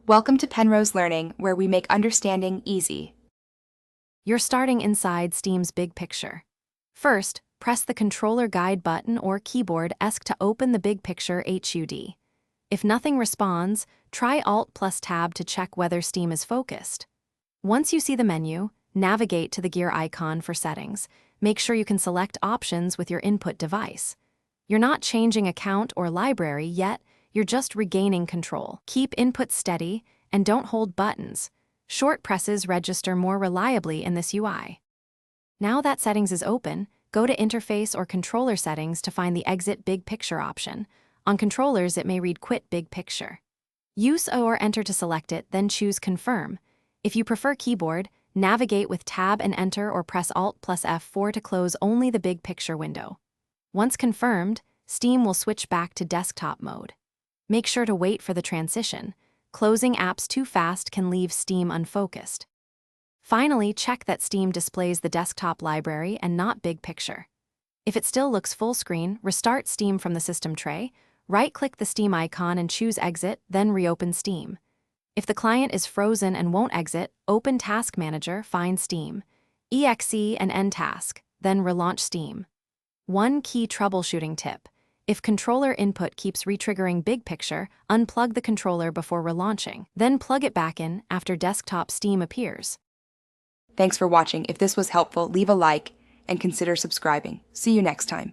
Welcome to Penrose Learning, where we make understanding easy. You're starting inside Steam's big picture. First, press the Controller Guide button or keyboard ESC to open the big picture HUD. If nothing responds, try Alt plus Tab to check whether Steam is focused. Once you see the menu, navigate to the gear icon for settings. Make sure you can select options with your input device. You're not changing account or library yet, you're just regaining control. Keep input steady and don't hold buttons. Short presses register more reliably in this UI. Now that settings is open, go to Interface or Controller Settings to find the Exit Big Picture option. On controllers, it may read Quit Big Picture. Use O or Enter to select it, then choose Confirm. If you prefer keyboard, navigate with Tab and Enter or press Alt plus F4 to close only the Big Picture window. Once confirmed, Steam will switch back to desktop mode. Make sure to wait for the transition. Closing apps too fast can leave Steam unfocused. Finally, check that Steam displays the desktop library and not big picture. If it still looks full screen, restart Steam from the system tray, right-click the Steam icon and choose Exit, then reopen Steam. If the client is frozen and won't exit, open Task Manager, find Steam, EXE and end task, then relaunch Steam. One key troubleshooting tip. If controller input keeps retriggering big picture, unplug the controller before relaunching, then plug it back in after desktop Steam appears. Thanks for watching. If this was helpful, leave a like and consider subscribing. See you next time.